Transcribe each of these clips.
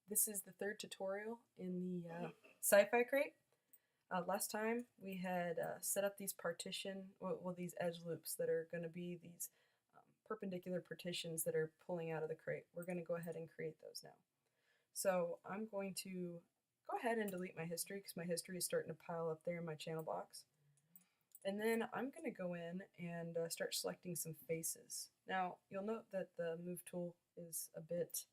This is the third tutorial in the Sci-Fi crate. Last time we had set up these these edge loops that are going to be these perpendicular partitions that are pulling out of the crate. We're going to go ahead and create those now. So I'm going to go ahead and delete my history because my history is starting to pile up there in my channel box. And then I'm going to go in and start selecting some faces. Now you'll note that the move tool is a bit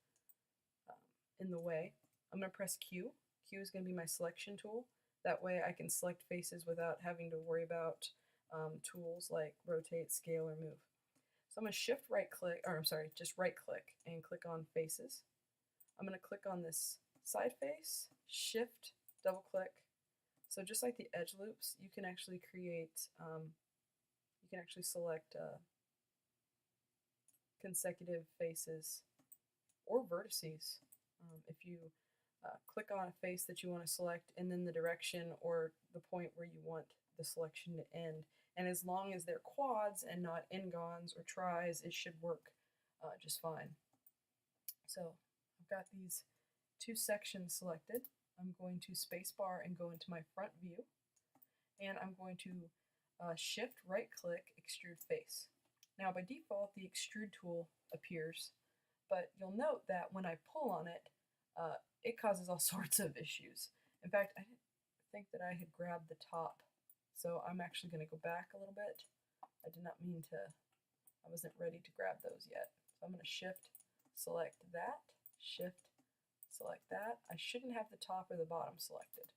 in the way. I'm going to press Q. Q is going to be my selection tool. That way I can select faces without having to worry about tools like rotate, scale, or move. So I'm going to just right click and click on faces. I'm going to click on this side face, shift, double click. So just like the edge loops, you can actually select consecutive faces or vertices. If you click on a face that you want to select and then the direction or the point where you want the selection to end. And as long as they're quads and not n-gons or tris, it should work just fine. So I've got these two sections selected. I'm going to spacebar and go into my front view. And I'm going to shift right click extrude face. Now by default the extrude tool appears, but you'll note that when I pull on it, it causes all sorts of issues. In fact, I didn't think that I had grabbed the top, so I'm actually going to go back a little bit. I did not mean to, I wasn't ready to grab those yet. So I'm going to shift, select that, shift, select that. I shouldn't have the top or the bottom selected.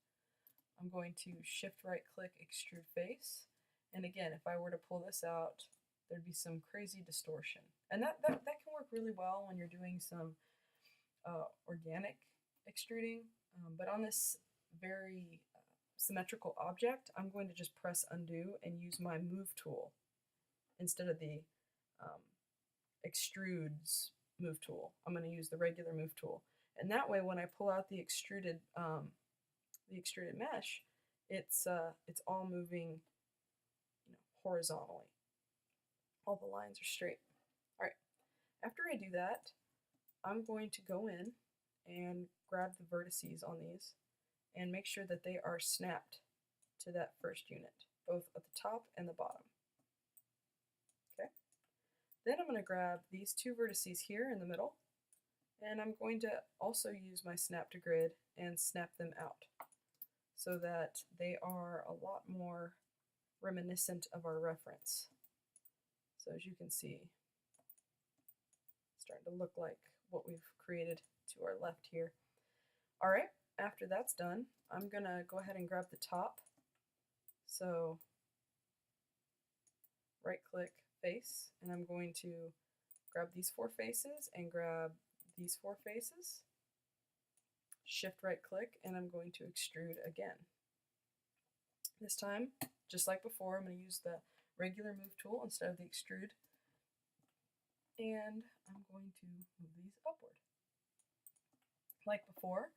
I'm going to shift right click extrude face, and again, if I were to pull this out, there'd be some crazy distortion. And that can work really well when you're doing some organic extruding, but on this very symmetrical object, I'm going to just press undo and use my move tool instead of the extrudes move tool. I'm going to use the regular move tool, and that way when I pull out the extruded mesh, it's all moving, horizontally. All the lines are straight. All right. After I do that, I'm going to go in and grab the vertices on these and make sure that they are snapped to that first unit, both at the top and the bottom. Okay. Then I'm going to grab these two vertices here in the middle, and I'm going to also use my snap to grid and snap them out so that they are a lot more reminiscent of our reference. So as you can see, it's starting to look like what we've created to our left here. All right, after that's done, I'm gonna go ahead and grab the top. So right click face, and I'm going to grab these four faces and grab these four faces. Shift right click, and I'm going to extrude again. This time, just like before, I'm going to use the regular move tool instead of the extrude, and I'm going to move these upward. Like before,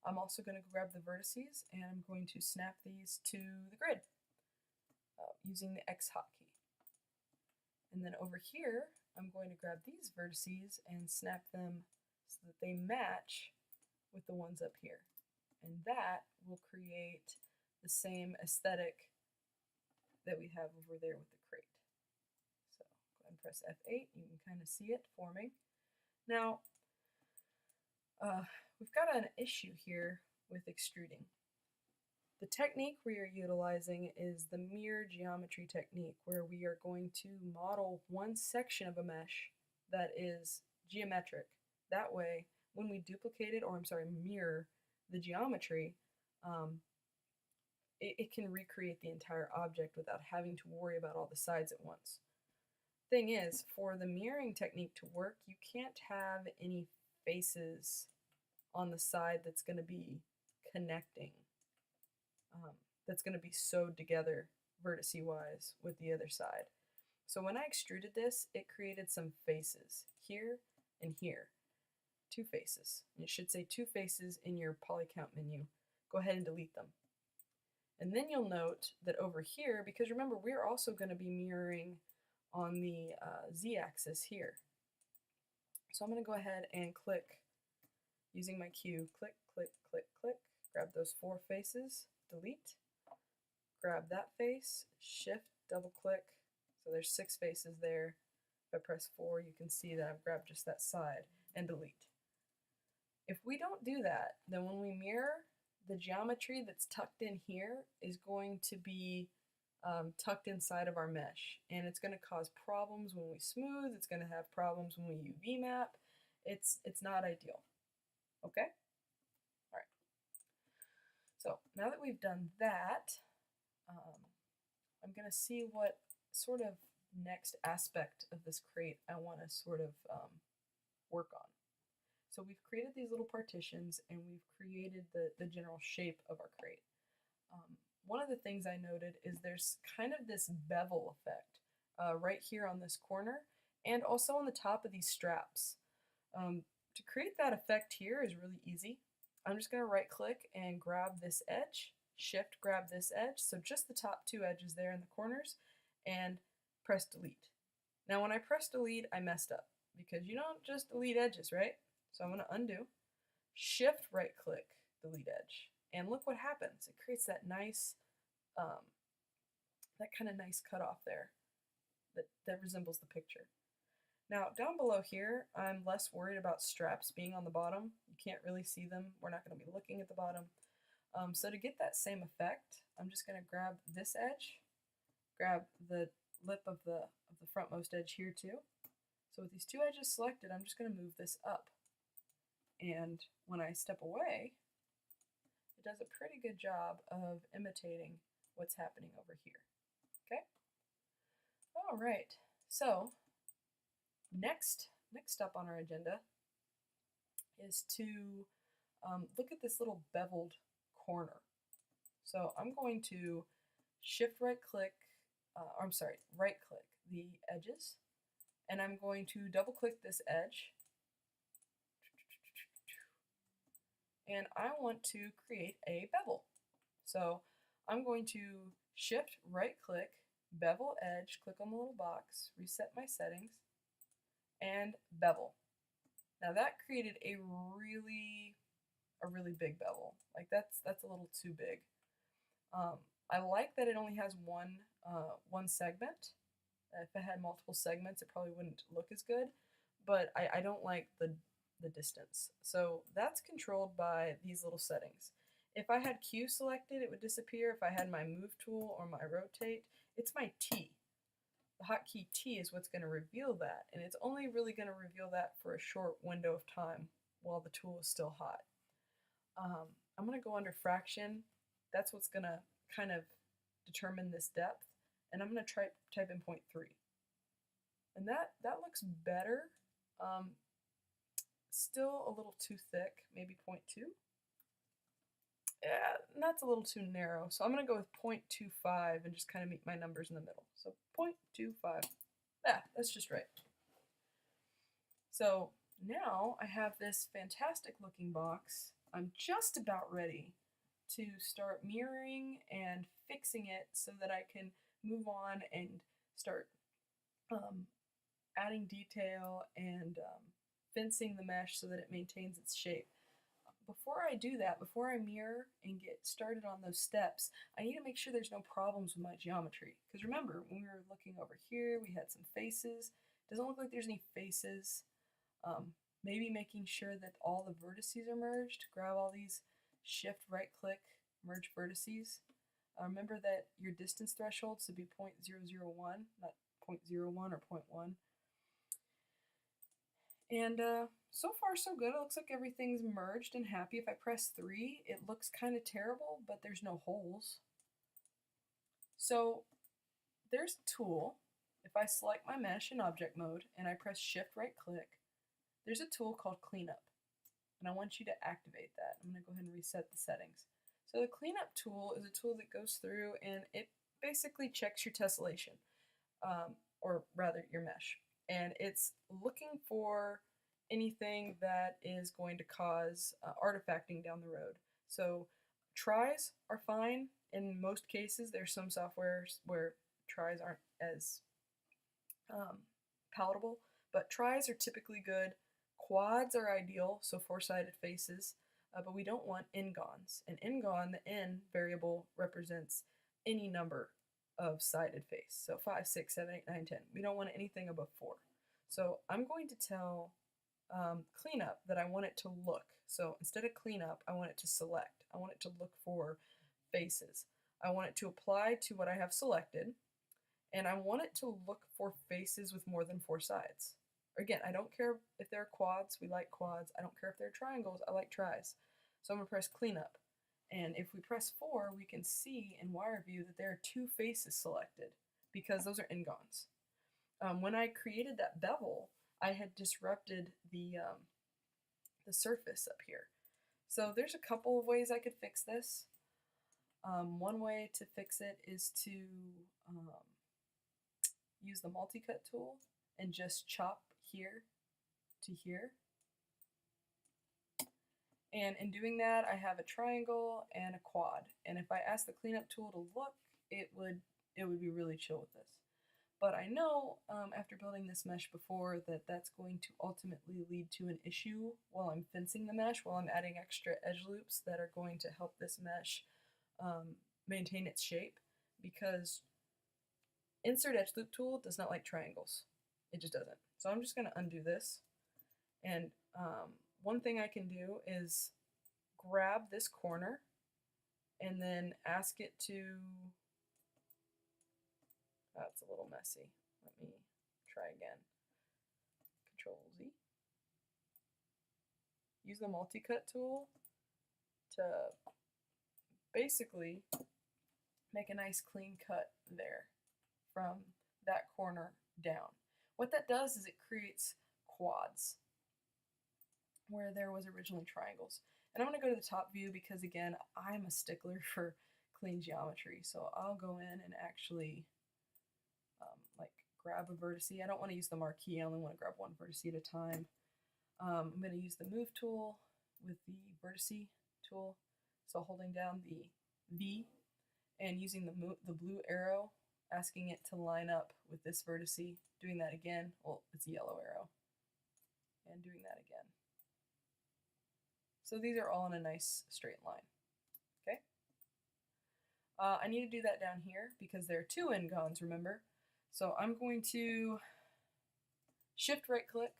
I'm also going to grab the vertices and I'm going to snap these to the grid using the X hotkey. And then over here, I'm going to grab these vertices and snap them so that they match with the ones up here. And that will create the same aesthetic that we have over there with the crate. So go ahead and press F8. You can kind of see it forming. Now, we've got an issue here with extruding. The technique we are utilizing is the mirror geometry technique, where we are going to model one section of a mesh that is geometric. That way, when we duplicate it, mirror the geometry, it can recreate the entire object without having to worry about all the sides at once. Thing is, for the mirroring technique to work, you can't have any faces on the side that's going to be connecting, that's going to be sewed together vertice-wise with the other side. So when I extruded this, it created some faces here and here. Two faces. And it should say two faces in your polycount menu. Go ahead and delete them. And then you'll note that over here, because remember, we're also going to be mirroring on the z-axis here. So I'm going to go ahead and click using my cue, click, click, click, click, grab those 4 faces, delete, grab that face, shift, double click, so there's 6 faces there. If I press 4, you can see that I've grabbed just that side, and delete. If we don't do that, then when we mirror, the geometry that's tucked in here is going to be tucked inside of our mesh, and it's going to cause problems when we smooth. It's going to have problems when we UV map. It's not ideal. Okay? All right. So now that we've done that, I'm going to see what sort of next aspect of this crate I want to sort of work on. So we've created these little partitions, and we've created the general shape of our crate. One of the things I noted is there's kind of this bevel effect right here on this corner, and also on the top of these straps. To create that effect here is really easy. I'm just going to right click and grab this edge, shift grab this edge, so just the top 2 edges there in the corners, and press delete. Now when I press delete, I messed up, because you don't just delete edges, right? So I'm going to undo, shift right click, delete edge, and look what happens. It creates that nice, that kind of nice cutoff there that resembles the picture. Now down below here, I'm less worried about straps being on the bottom. You can't really see them. We're not going to be looking at the bottom. So to get that same effect, I'm just going to grab this edge, grab the lip of the frontmost edge here too. So with these 2 edges selected, I'm just going to move this up. And when I step away, it does a pretty good job of imitating what's happening over here. Okay? All right. So next up on our agenda is to look at this little beveled corner. So I'm going to right click the edges, and I'm going to double click this edge, and I want to create a bevel. So I'm going to shift right click, bevel edge, click on the little box, reset my settings, and bevel. Now that created a really big bevel. Like that's a little too big. I like that it only has one segment. If it had multiple segments, it probably wouldn't look as good, but I don't like the distance. So that's controlled by these little settings. If I had Q selected, it would disappear. If I had my move tool or my rotate, it's my T. The hotkey T is what's going to reveal that, and it's only really going to reveal that for a short window of time while the tool is still hot. I'm going to go under fraction. That's what's going to kind of determine this depth, and I'm going to type in 0.3. And that looks better. Still a little too thick, maybe 0.2. Yeah, that's a little too narrow. So I'm going to go with 0.25 and just kind of meet my numbers in the middle. So 0.25. Yeah, that's just right. So now I have this fantastic looking box. I'm just about ready to start mirroring and fixing it so that I can move on and start adding detail and fencing the mesh so that it maintains its shape. Before I do that, before I mirror and get started on those steps, I need to make sure there's no problems with my geometry. Because remember, when we were looking over here, we had some faces. Doesn't look like there's any faces. Maybe making sure that all the vertices are merged. Grab all these, shift right click, merge vertices. Remember that your distance threshold should be 0.001, not 0.01 or 0.1. And so far so good. It looks like everything's merged and happy. If I press 3, it looks kind of terrible, but there's no holes. So there's a tool. If I select my mesh in object mode and I press shift right click, there's a tool called cleanup. And I want you to activate that. I'm going to go ahead and reset the settings. So the cleanup tool is a tool that goes through and it basically checks your tessellation, or rather your mesh. And it's looking for anything that is going to cause artifacting down the road. So tries are fine. In most cases, there's some softwares where tries aren't as palatable, but tries are typically good. Quads are ideal, so four-sided faces, but we don't want n-gons. An n-gon, the n variable, represents any number of sided face. So 5, 6, 7, 8, 9, 10. We don't want anything above 4. So I'm going to tell cleanup that I want it to look. So instead of cleanup, I want it to select. I want it to look for faces. I want it to apply to what I have selected, and I want it to look for faces with more than 4 sides. Again, I don't care if they're quads, we like quads. I don't care if they're triangles, I like tris. So I'm going to press cleanup. And if we press 4, we can see in wire view that there are 2 faces selected because those are n-gons. When I created that bevel, I had disrupted the surface up here. So there's a couple of ways I could fix this. One way to fix it is to use the multi-cut tool and just chop here to here. And in doing that, I have a triangle and a quad. And if I ask the cleanup tool to look, it would be really chill with this. But I know after building this mesh before that that's going to ultimately lead to an issue while I'm fencing the mesh, while I'm adding extra edge loops that are going to help this mesh maintain its shape, because insert edge loop tool does not like triangles. It just doesn't. So I'm just going to undo this. And one thing I can do is grab this corner and then ask it to, that's a little messy. Let me try again. Control Z. Use the multi-cut tool to basically make a nice clean cut there from that corner down. What that does is it creates quads where there was originally triangles. And I'm going to go to the top view because, again, I'm a stickler for clean geometry. So I'll go in and actually like grab a vertice. I don't want to use the marquee. I only want to grab one vertice at a time. I'm going to use the move tool with the vertice tool. So holding down the V and using the blue arrow, asking it to line up with this vertice, doing that again. Well, it's a yellow arrow. And doing that again. So these are all in a nice straight line. Okay. I need to do that down here because there are 2 n-gons, remember? So I'm going to shift right click.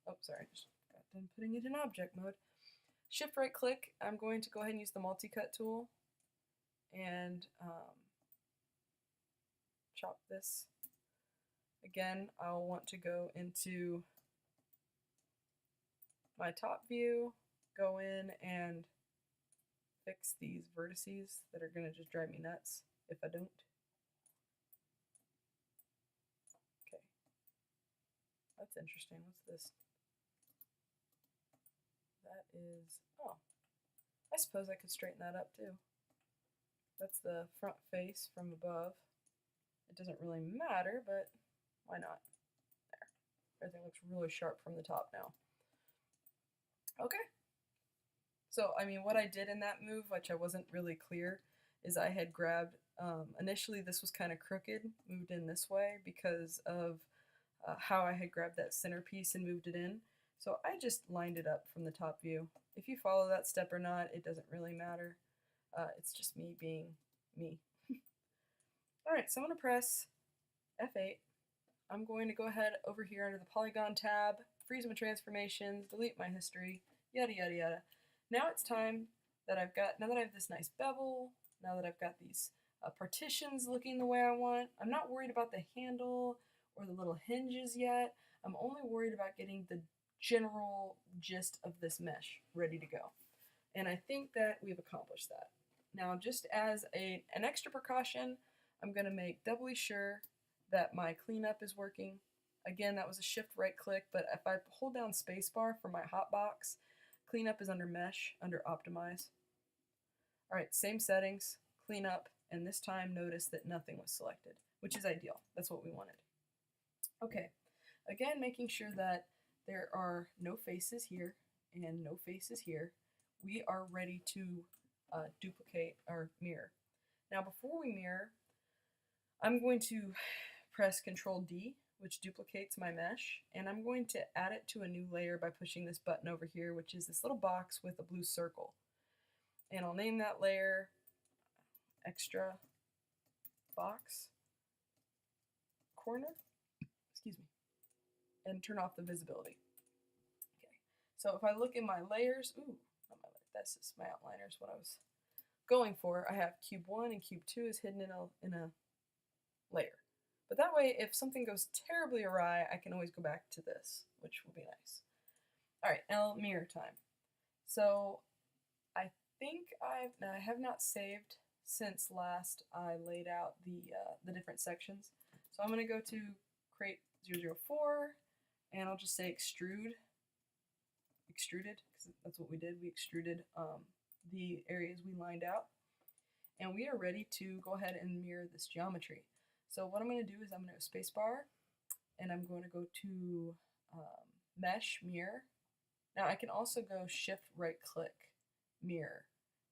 Oh, sorry, just got done putting it in object mode. Shift right click. I'm going to go ahead and use the multi-cut tool and chop this. Again, I'll want to go into my top view, go in and fix these vertices that are going to just drive me nuts if I don't. Okay, that's interesting. What's this? That is, oh, I suppose I could straighten that up too. That's the front face from above. It doesn't really matter, but why not? There. Everything looks really sharp from the top now. Okay. So, I mean, what I did in that move, which I wasn't really clear, is I had grabbed, initially this was kind of crooked, moved in this way because of how I had grabbed that centerpiece and moved it in. So I just lined it up from the top view. If you follow that step or not, it doesn't really matter. It's just me being me. Alright, so I'm going to press F8. I'm going to go ahead over here under the Polygon tab, freeze my transformations, delete my history, yada yada yada. Now it's time that now that I have this nice bevel, now that I've got these partitions looking the way I want, I'm not worried about the handle or the little hinges yet. I'm only worried about getting the general gist of this mesh ready to go. And I think that we've accomplished that. Now, just as an extra precaution, I'm going to make doubly sure that my cleanup is working. Again, that was a shift right click, but if I hold down spacebar for my hotbox, cleanup is under mesh, under optimize. All right, same settings, cleanup, and this time notice that nothing was selected, which is ideal. That's what we wanted. Okay, again, making sure that there are no faces here and no faces here. We are ready to duplicate our mirror. Now, before we mirror, I'm going to press Control D, which duplicates my mesh, and I'm going to add it to a new layer by pushing this button over here, which is this little box with a blue circle. And I'll name that layer extra box corner, excuse me, and turn off the visibility. Okay, so if I look in my layers, ooh, not my layer, that's just my outliner is what I was going for. I have cube 1 and cube 2 is hidden in a layer. But that way, if something goes terribly awry, I can always go back to this, which will be nice. All right, now mirror time. So I think I have not saved since last I laid out the different sections. So I'm going to go to create 004, and I'll just say extruded, because that's what we did. We extruded the areas we lined out. And we are ready to go ahead and mirror this geometry. So what I'm going to do is I'm going to go spacebar, and I'm going to go to Mesh, Mirror. Now I can also go Shift, Right Click, Mirror,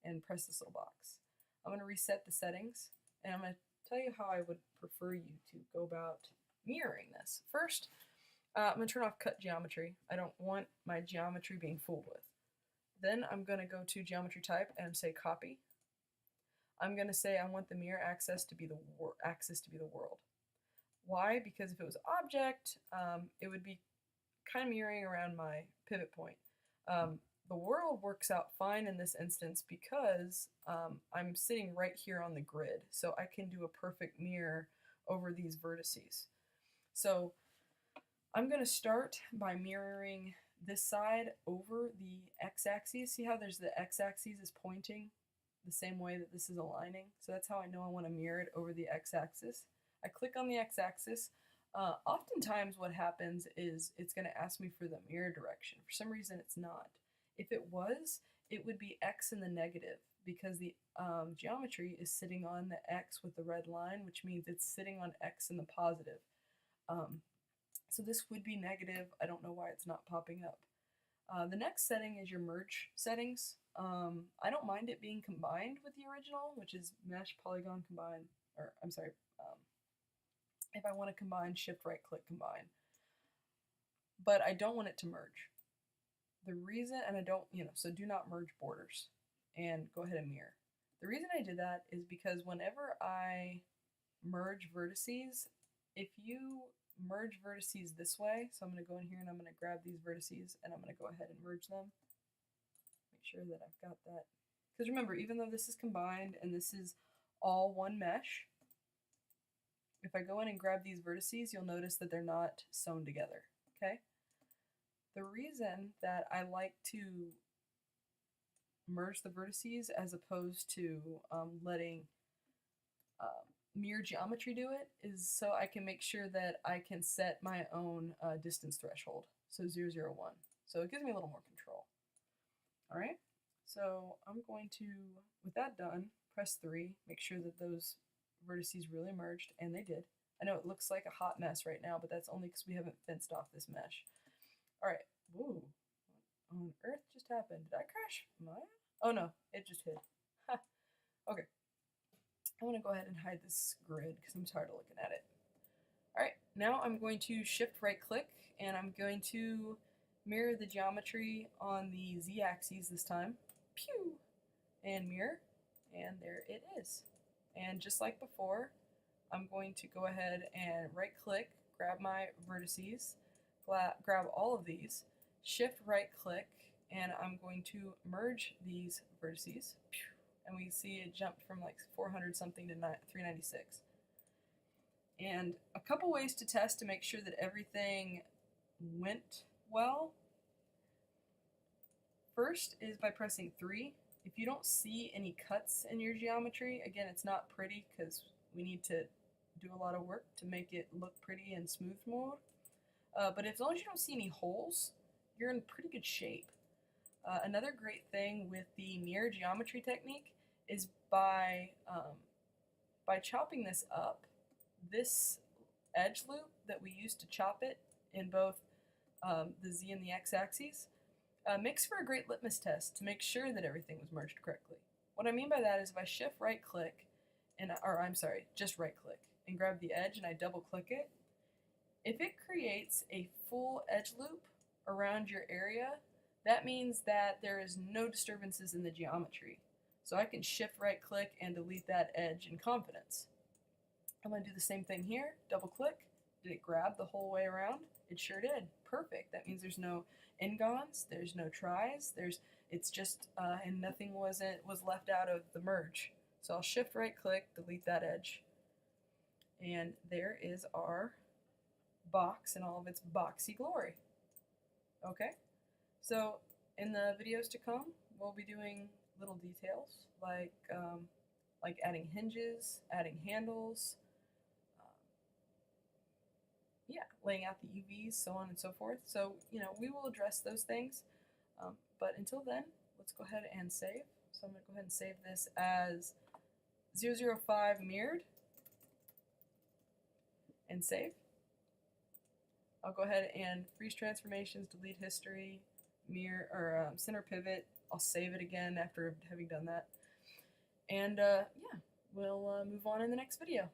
and press this little box. I'm going to reset the settings, and I'm going to tell you how I would prefer you to go about mirroring this. First, I'm going to turn off Cut Geometry. I don't want my geometry being fooled with. Then I'm going to go to Geometry Type and say Copy. I'm going to say I want the mirror axis to be the world. Why? Because if it was object, it would be kind of mirroring around my pivot point. The world works out fine in this instance because I'm sitting right here on the grid, so I can do a perfect mirror over these vertices. So I'm going to start by mirroring this side over the x-axis. See how there's the x-axis is pointing the same way that this is aligning? So that's how I know I want to mirror it over the x-axis. I click on the x-axis. Oftentimes what happens is it's going to ask me for the mirror direction. For some reason it's not. If it was, it would be x in the negative because the geometry is sitting on the x with the red line, which means it's sitting on x in the positive. So this would be negative. I don't know why it's not popping up. The next setting is your merge settings. I don't mind it being combined with the original, which is mesh, polygon, combine, or I'm sorry, if I want to combine, shift, right click, combine. But I don't want it to merge. The reason, and I don't, so do not merge borders and go ahead and mirror. The reason I did that is because whenever I merge vertices, if you merge vertices this way, so I'm going to go in here and I'm going to grab these vertices and I'm going to go ahead and merge them. Make sure that I've got that. Because remember, even though this is combined and this is all one mesh, if I go in and grab these vertices, you'll notice that they're not sewn together, okay? The reason that I like to merge the vertices as opposed to letting mirror geometry do it is so I can make sure that I can set my own distance threshold, so 001. So it gives me a little more control. All right, so I'm going to, with that done, press 3, make sure that those vertices really merged, and they did. I know it looks like a hot mess right now, but that's only because we haven't fenced off this mesh. All right, whoa, what on earth just happened? Did I crash Maya? Oh no, it just hid. Ha. Okay, I want to go ahead and hide this grid because I'm tired of looking at it. All right, now I'm going to shift right click and I'm going to mirror the geometry on the z-axis this time. Pew! And mirror, and there it is. And just like before, I'm going to go ahead and right click, grab my vertices, grab all of these, shift right click, and I'm going to merge these vertices. And we see it jumped from like 400 something to 396. And a couple ways to test to make sure that everything went well. First is by pressing 3. If you don't see any cuts in your geometry, again, it's not pretty because we need to do a lot of work to make it look pretty in smooth mode. But as long as you don't see any holes, you're in pretty good shape. Another great thing with the mirror geometry technique is by chopping this up, this edge loop that we used to chop it in both the Z and the X-axes, makes for a great litmus test to make sure that everything was merged correctly. What I mean by that is if I shift right click, or I'm sorry, just right click, and grab the edge and I double click it, If it creates a full edge loop around your area, that means that there is no disturbances in the geometry. So I can shift right click and delete that edge in confidence. I'm going to do the same thing here, double click. Did it grab the whole way around? It sure did. Perfect. That means there's no n-gons, there's no tries, it's just, and nothing was left out of the merge. So I'll shift right click, delete that edge. And there is our box in all of its boxy glory. Okay, so in the videos to come, we'll be doing little details like adding hinges, adding handles, yeah, laying out the UVs, so on and so forth. So, we will address those things. But until then, let's go ahead and save. So I'm going to go ahead and save this as 005 mirrored and save. I'll go ahead and freeze transformations, delete history, mirror or center pivot. I'll save it again after having done that. And yeah, we'll move on in the next video.